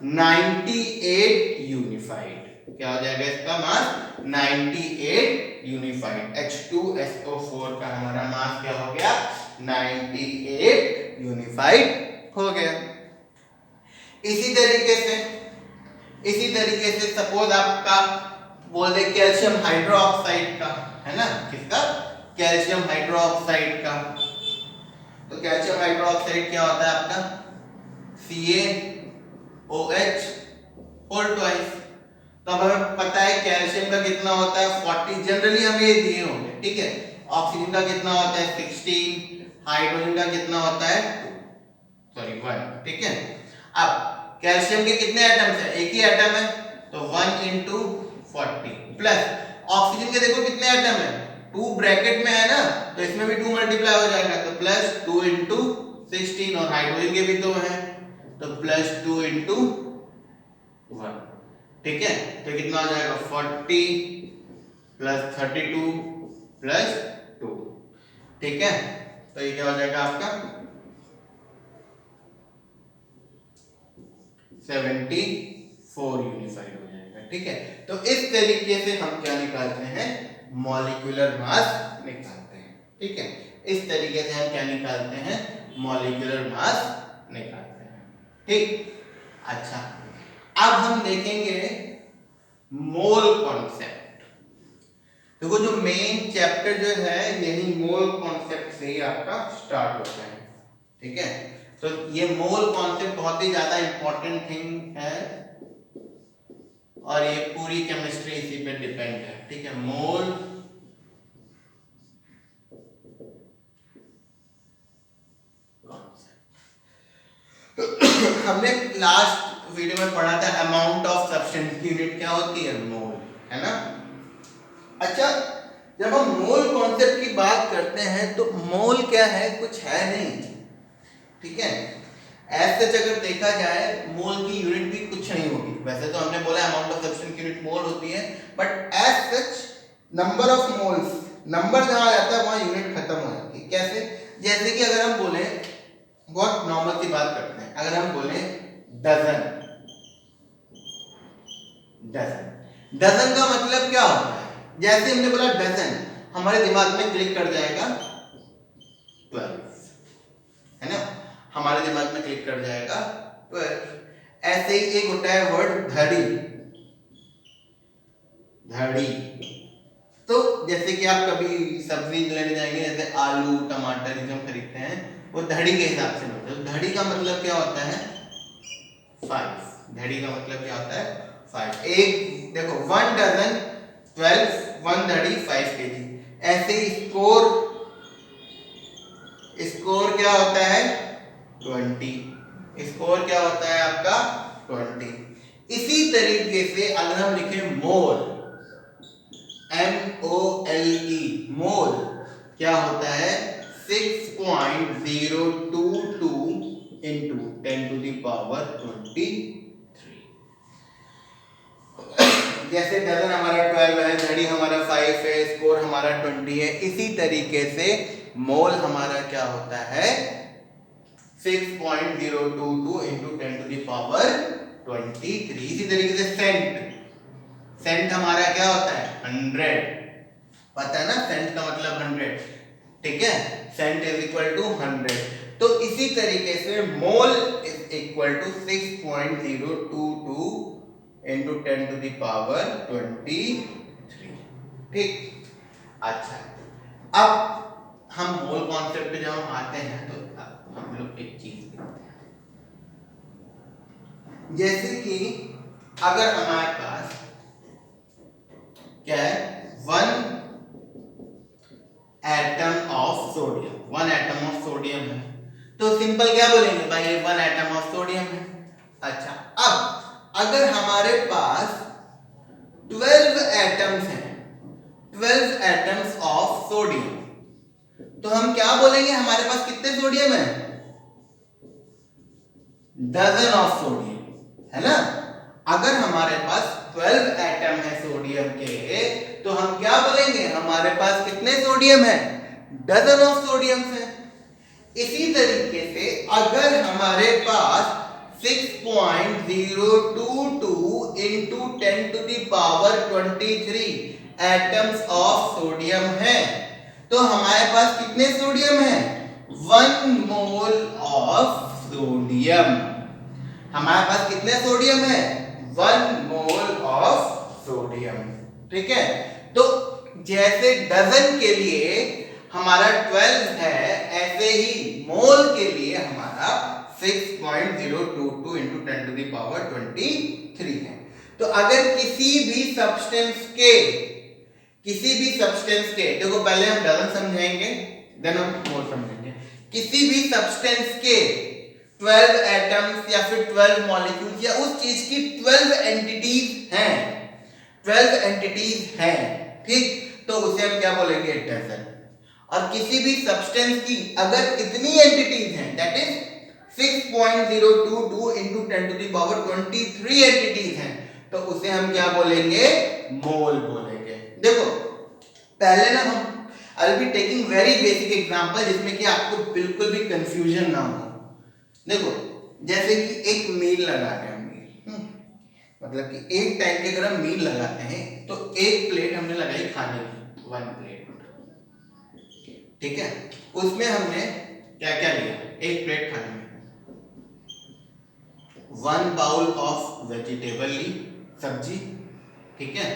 Speaker 1: 98 यूनिफाइड। क्या हो जाएगा इसका मास? 98 यूनिफाइड। H2SO4 का हमारा मास क्या हो गया? 98 यूनिफाइड हो गया। इसी तरीके से सपोज आपका बोल दे कैल्शियम हाइड्रोक्साइड का, है ना? किसका? कैल्शियम हाइड्रोक्साइड का। तो कैल्शियम हाइड्रोक्साइड क्या होता है आपका? CaOH whole twice. तो अब हमें पता है कैल्शियम का कितना होता है? 40। जनरली हमें ये दिए होंगे। ठीक है, ऑक्सीजन का कितना होता है? 16, हाइड्रोजन का कितना होता है? 1। ठीक है, अब कैल्शियम के कितने एटम्स हैं? एक ही एटम है, तो 1 × 40 प्लस ऑक्सीजन के देखो कितने एटम है? 2 ब्रैकेट में है ना, तो इसमें भी 2 मल्टीप्लाई हो जाएगा, तो प्लस 2 × 16 और हाइड्रोजन के भी 2 हैं, तो प्लस 2 × 1। ठीक है, तो कितना हो जाएगा? 40 + 32 + 2। ठीक है, तो ये क्या हो जाएगा आपका? 74 यूनिफाइड हो जाएगा। ठीक है, तो इस तरीके से हम क्या निकालते हैं? मॉलिक्यूलर मास निकालते हैं। ठीक है, इस तरीके से हम क्या निकालते हैं? मॉलिक्यूलर मास निकालते हैं। ठीक, अच्छा, अब हम देखेंगे मोल कॉन्सेप्ट। देखो, जो मेन चैप्टर जो है यही मोल कॉन्सेप्ट से ही आपका स्टार्ट होता है। ठीक है, तो ये मोल कॉन्सेप्ट बहुत ही ज्यादा इंपॉर्टेंट थिंग है और ये पूरी केमिस्ट्री इसी पे डिपेंड है। ठीक है, मोल कॉन्सेप्ट। हमने लास्ट वीडियो में पढ़ा था अमाउंट ऑफ सब्सटेंस की यूनिट क्या होती है? मोल, है ना? अच्छा, जब हम मोल कॉन्सेप्ट की बात करते हैं तो मोल क्या है? कुछ है नहीं। ठीक है, ऐसे अगर देखा जाए मोल की यूनिट भी कुछ नहीं होगी। वैसे तो हमने बोला अमाउंट ऑफ सब्सटेंस की यूनिट मोल होती है, but as such number of moles number जहां आ जाता है वहां यूनिट खत्म हो जाती है। कैसे? जैसे कि अगर हम बोले, बहुत नॉर्मल सी बात करते हैं, अगर हम बोले डजन, डजन, डजन का मतलब क्या होता है? जैसे हमने बोला डजन, हमारे दिमाग में क्लिक कर जाएगा 12, है ना, हमारे दिमाग में क्लिक कर जाएगा 12। ऐसे ही एक होता है वर्ड धड़ी, धड़ी। तो जैसे कि आप कभी सब्जी लेने जाएंगे, जैसे आलू टमाटर जो हम खरीदते हैं वो धड़ी के हिसाब से मिलते हैं। धड़ी का मतलब क्या होता है? 5। धड़ी का मतलब क्या होता है? 5। एक देखो 1 डजन 12, 1 धड़ी 5 kg। ऐसे ही स्कोर, स्कोर क्या होता है? 20। स्कोर क्या होता है आपका? 20। इसी तरीके से अगर हम लिखें मोल, MOLE, मोल क्या होता है? 6.022 into 10 to the power 23। जैसे डजन हमारा 12 है, धड़ी हमारा 5 है, स्कोर हमारा 20 है, इसी तरीके से मोल हमारा क्या होता है? 6.022 into 10 to the power 23। इसी तरीके से सेंट, सेंट हमारा क्या होता है? 100। पता है ना, सेंट का मतलब 100, ठीक है, सेंट इज इक्वल टू 100। तो इसी तरीके से mole is equal to 6.022 into 10 to the power 23। ठीक, अच्छा, अब हम मोल कॉन्सेप्ट पे जब हम आते हैं तो हम लोग एक चीज देखते हैं, जैसे कि अगर हमारे पास क्या है? 1 atom of sodium, 1 atom of sodium है, तो सिंपल क्या बोलेंगे भाई? ये 1 एटम ऑफ सोडियम है। अच्छा, अब अगर हमारे पास 12 एटम्स हैं, 12 एटम्स ऑफ सोडियम, तो हम क्या बोलेंगे? हमारे पास कितने सोडियम है? डजन ऑफ सोडियम, है ना। अगर हमारे पास 12 एटम है सोडियम के, तो हम क्या बोलेंगे? हमारे पास कितने सोडियम है? डजन ऑफ सोडियम है। इसी तरीके से अगर हमारे पास 6.022 into 10 to the power 23 atoms of sodium है, तो हमारे पास कितने सोडियम है? 1 मोल ऑफ सोडियम। हमारे पास कितने सोडियम है? 1 मोल ऑफ सोडियम, ठीक है। तो जैसे डजन के लिए हमारा 12 है, ऐसे ही मोल के लिए हमारा 6.022 into 10 to the power 23 है। तो अगर किसी भी सब्सटेंस के, देखो पहले हम डजन समझेंगे, देन हम मोल समझेंगे। किसी भी सब्सटेंस के 12 एटम्स या फिर 12 मॉलिक्यूल्स या उस चीज की 12 एंटिटीज हैं, 12 एंटिटीज हैं, ठीक, तो उसे हम क्या बोलेंगे? डजन। और किसी भी सब्सटेंस की अगर इतनी एंटिटीज हैं, that is 6.022 into 10 to the power 23 entities हैं, तो उसे हम क्या बोलेंगे? मोल बोलेंगे। देखो पहले ना हम I will be taking very basic example, जिसमें कि आपको बिल्कुल भी कंफ्यूजन ना हो। देखो जैसे कि एक मील लगा रहे हैं, मतलब कि एक टाइम के अगर हम मील लगाते हैं तो एक प्लेट हमने लगाई खाने की, 1 प्लेट, ठीक है। उसमें हमने क्या क्या लिया? एक प्लेट खाने में 1 बाउल ऑफ वेजिटेबल ली, सब्जी, ठीक है।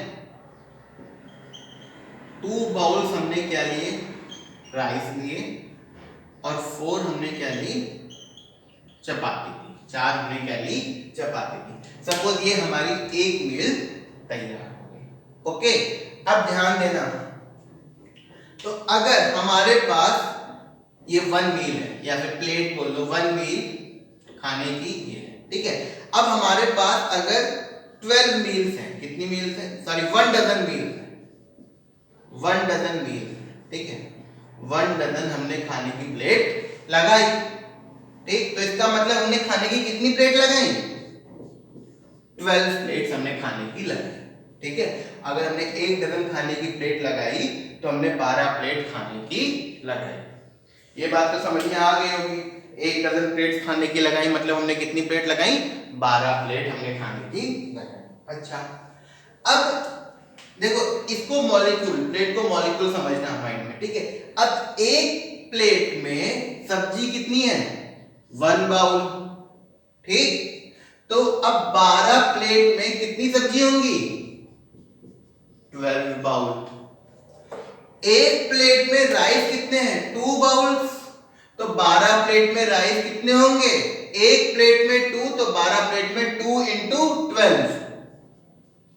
Speaker 1: 2 बाउल्स हमने क्या लिए? राइस लिए। और 4 हमने क्या ली? चपाती ली। 4 हमने क्या ली? चपाती ली। सपोज ये हमारी एक मील तैयार हो गई, ओके। अब ध्यान देना, तो अगर हमारे पास ये 1 मील है, या फिर प्लेट बोल लो, 1 मील खाने की ये है, ठीक है। अब हमारे पास अगर 12 मील्स हैं, कितनी मील्स हैं? सॉरी 1 डजन मील्स हैं, 1 डजन मील्स, ठीक है। 1 डजन हमने खाने की प्लेट लगाई, ठीक। तो इसका मतलब हमने खाने की कितनी प्लेट लगाई? 12 प्लेट्स हमने खाने की लगाई, ठीक है। अगर हमने 1 डजन खाने की प्लेट लगाई तो हमने 12 प्लेट खाने की लगाई। ये बात तो समझ में आ गई होगी, 1 डजन प्लेट खाने की लगाई मतलब हमने कितनी प्लेट लगाई, 12 प्लेट हमने खाने की लगाई। अच्छा, अब देखो इसको मॉलिक्यूल, प्लेट को मॉलिक्यूल समझना माइंड में, ठीक है। अब एक प्लेट में सब्जी कितनी है, 1 बाउल, ठीक। तो अब 12 प्लेट में कितनी सब्जी होंगी, 12 बाउल। एक प्लेट में राइस कितने हैं, 2 बाउल्स, तो 12 प्लेट में राइस कितने होंगे, एक प्लेट में 2, तो 12 प्लेट में 2 इंटू 12,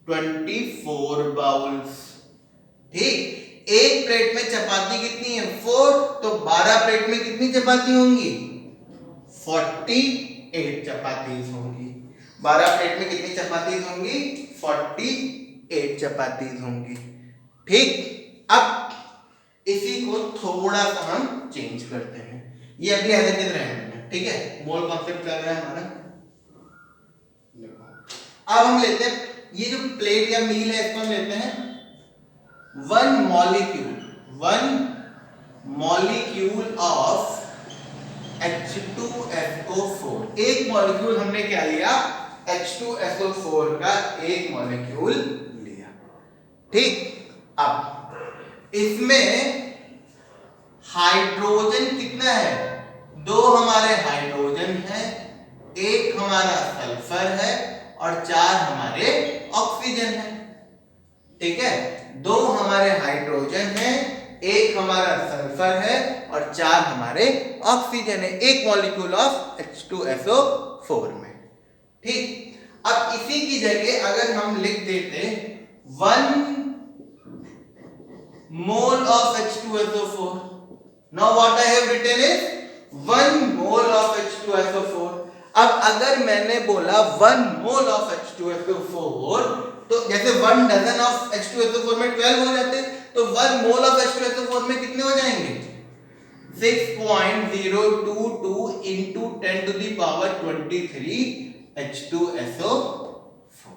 Speaker 1: 24 बाउल्स, ठीक। एक प्लेट में चपाती कितनी है, 4, तो 12 प्लेट में कितनी चपाती होंगी, 48 चपातीज होंगी। 12 प्लेट में कितनी चपातीज होंगी, 48 चपातीज होंगी, ठीक। अब इसी को थोड़ा सा हम चेंज करते हैं, ये अभी एज इट इज रहेंगे, ठीक है। मोल कॉन्सेप्ट चल रहा है हमारा। अब हम लेते हैं ये जो प्लेट या मील है, इसको हम लेते हैं 1 मॉलिक्यूल ऑफ H2SO4। एक मॉलिक्यूल हमने क्या लिया, H2SO4 का एक मॉलिक्यूल लिया, ठीक। अब इसमें हाइड्रोजन कितना है, 2 हमारे हाइड्रोजन है, 1 हमारा सल्फर है और 4 हमारे ऑक्सीजन है, ठीक है। 2 हमारे हाइड्रोजन है, 1 हमारा सल्फर है और 4 हमारे ऑक्सीजन है, एक मॉलिक्यूल ऑफ H2SO4 में, ठीक। अब इसी की जगह अगर हम लिख देते 1 mole of H2SO4, now what I have written is 1 mole of H2SO4। अब अगर मैंने बोला 1 mole of H2SO4, तो जैसे 1 डजन ऑफ H2SO4 में 12 हो जाते, तो 1 मोल ऑफ H2SO4 में कितने हो जाएंगे, 6.022 into 10 to the power 23 H2SO4।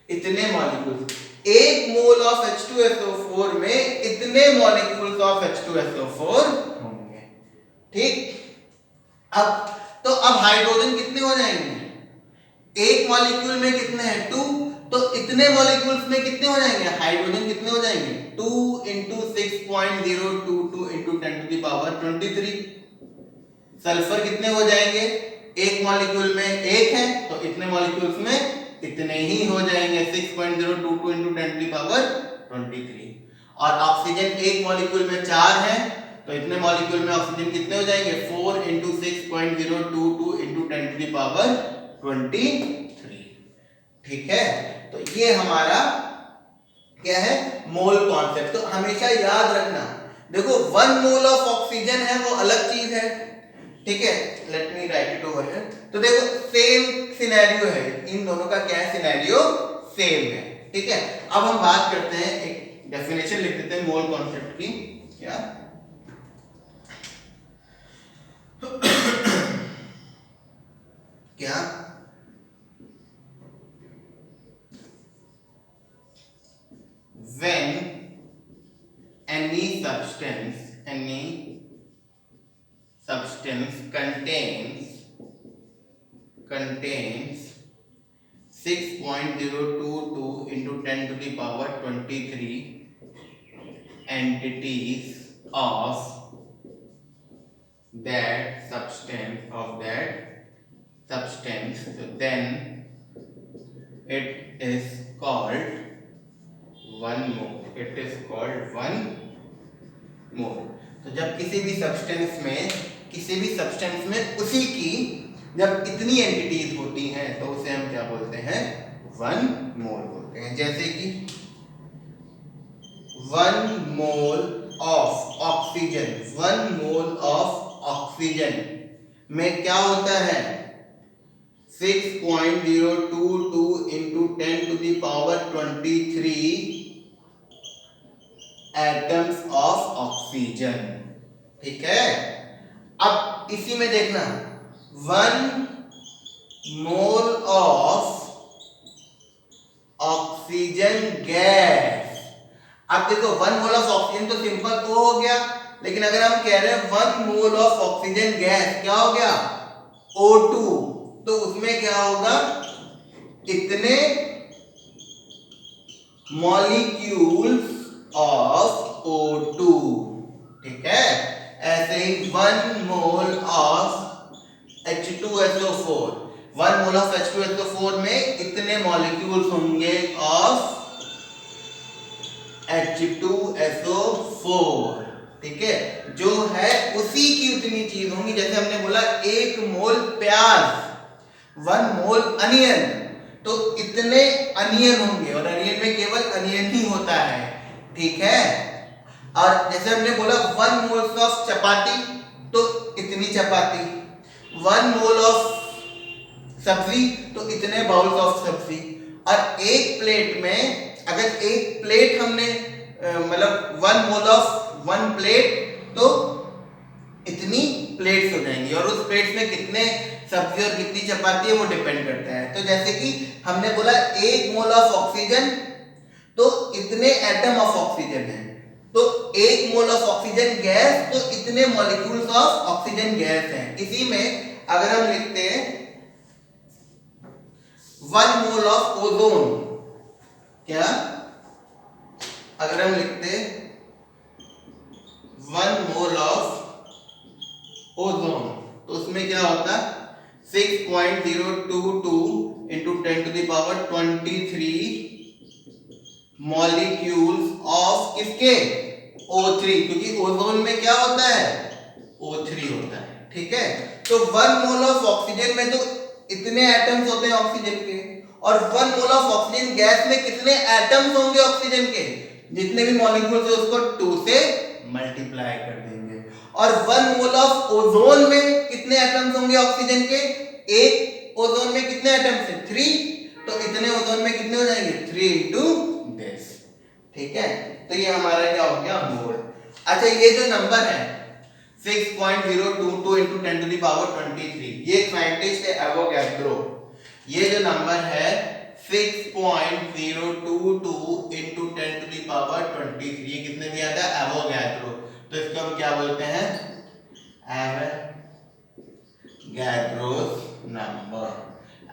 Speaker 1: इतने मॉलिक्यूल्स, 1 मोल ऑफ H2SO4 में इतने मॉलिक्यूल्स ऑफ H2SO4 होंगे, ठीक। अब हाइड्रोजन कितने हो जाएंगे, एक मॉलिक्यूल में कितने हैं, 2, तो इतने मॉलिक्यूल्स में कितने हो जाएंगे, हाइड्रोजन कितने हो जाएंगे, 2 into 6.022 into 10 to the power 23। Sulphur कितने हो जाएंगे, एक मॉलिक्यूल में 1 है, तो इतने मॉलिक्यूल्स में इतने ही हो जाएंगे, 6.022 into 10 to the power 23। और ऑक्सीजन एक मॉलिक्यूल में 4 है, तो इतने मॉलिक्यूल में ऑक्सीजन कितने हो जाएंगे, 4 into 6.022 into 10 to the power 23, ठीक है। तो ये हमारा क्या है, मोल कॉन्सेप्ट। तो हमेशा याद रखना, देखो 1 मोल ऑफ ऑक्सीजन है वो अलग चीज है, ठीक है। Let me right it over here. तो देखो सेम सिनेरियो है, इन दोनों का क्या है, सिनेरियो सेम है, ठीक है। अब हम बात करते हैं, एक डेफिनेशन लिख देते हैं मोल कॉन्सेप्ट की, क्या क्या when any substance contains 6.022 into 10 to the power 23 entities of that substance, so then it is called 1 mole। It is called 1 मोल। तो जब किसी भी सब्सटेंस में उसी की जब इतनी एंटिटीज होती हैं तो उसे हम क्या बोलते हैं, 1 मोल बोलते हैं। जैसे कि 1 मोल ऑफ ऑक्सीजन में क्या होता है, 6.022 into 10 to the power 23 atoms of oxygen, ठीक है। अब इसी में देखना 1 मोल ऑफ ऑक्सीजन गैस। अब देखो 1 मोल ऑफ ऑक्सीजन तो सिंपल O हो गया, लेकिन अगर हम कह रहे हैं 1 मोल ऑफ ऑक्सीजन गैस, क्या हो गया? O2, तो उसमें क्या होगा? इतने मॉलिक्यूल्स ऑफ O2, ठीक है। ऐसे ही 1 mole of H2SO4, 1 mole of H2SO4 में इतने मॉलिक्यूल्स होंगे ऑफ H2SO4, ठीक है। जो है उसी की उतनी चीज होंगी, जैसे हमने बोला 1 मोल प्याज, 1 मोल अनियन, तो इतने अनियन होंगे, और अनियन में केवल अनियन ही होता है, ठीक है। और जैसे हमने बोला 1 मोल ऑफ चपाती, तो इतनी चपाती, 1 मोल ऑफ सब्जी, तो इतने बाउल्स ऑफ सब्जी। और एक प्लेट में, अगर एक प्लेट हमने मतलब 1 मोल ऑफ 1 प्लेट, तो इतनी प्लेट्स हो जाएंगी, और उस प्लेट में कितने सब्जी और कितनी चपाती है वो डिपेंड करता है। तो जैसे कि हमने बोला 1 मोल ऑफ ऑक्सीजन, तो इतने एटम ऑफ ऑक्सीजन है, तो 1 मोल ऑफ ऑक्सीजन गैस, तो इतने मॉलिक्यूल्स ऑफ ऑक्सीजन गैस हैं। इसी में अगर हम लिखते हैं 1 मोल ऑफ ओजोन, क्या? अगर हम लिखते 1 मोल ऑफ ओजोन, तो उसमें क्या होता? 6.022 into 10 to the power 23 molecules of किसके? O3, क्योंकि ओजोन में क्या होता है? O3 होता है, ठीक है। तो 1 मोल ऑफ ऑक्सीजन में तो इतने एटम्स होते हैं ऑक्सीजन के, और 1 मोल ऑफ ऑक्सीजन गैस में कितने एटम्स होंगे ऑक्सीजन के? जितने भी मॉलिक्यूल्स है उसको 2 से मल्टीप्लाई कर देंगे। और 1 मोल ऑफ ओजोन में कितने एटम्स होंगे ऑक्सीजन के? एक ओजोन में कितने एटम्स हैं? 3, तो इतने ओजोन में कितने हो जाएंगे? 3 into this, ठीक है। तो ये हमारा क्या हो गया? मोल। अच्छा, ये जो नंबर है 6.022 into 10 to the power 23, ये एक साइंटिस्ट है एवोगैड्रो, ये जो नंबर है 6.022 into 10 to the power 23, ये किसने दिया था? एवोगैड्रो। तो इसको हम क्या बोलते हैं? Avogadro's number,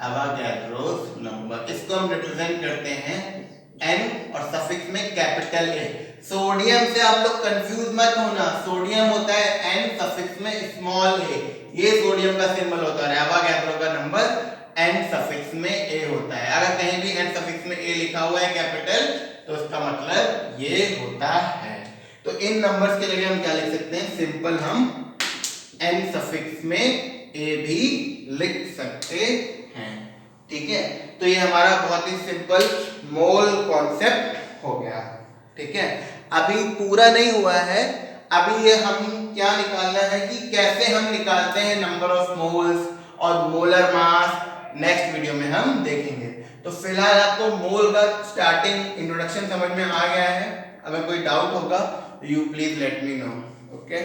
Speaker 1: Avogadro's number. इसको हम रिप्रेजेंट करते हैं N और सफिक्स में कैपिटल A। सोडियम से आप लोग कंफ्यूज मत होना, सोडियम होता है N, सफिक्स में स्मॉल a, ये सोडियम का सिंबल होता है। एवोगैड्रो का नंबर N सफिक्स में A होता है। अगर कहीं भी N सफिक्स में A लिखा हुआ है कैपिटल, तो उसका मतलब ये होता है। तो इन नंबर्स के लिए हम क्या लिख सकते हैं? सिंपल हम N सफिक्स में A भी लिख सकते हैं, ठीक है। तो ये हमारा बहुत ही सिंपल मोल कॉन्सेप्ट हो गया, ठीक है। अभी पूरा नहीं हुआ है, अभी ये हम क्या निकालना है कि कैसे हम निकालते हैं नंबर ऑफ मोल्स और मोलर मास, नेक्स्ट वीडियो में हम देखेंगे। तो फिलहाल आपको मोल का स्टार्टिंग इंट्रोडक्शन समझ में आ गया है। अगर कोई डाउट होगा you please let me know, okay.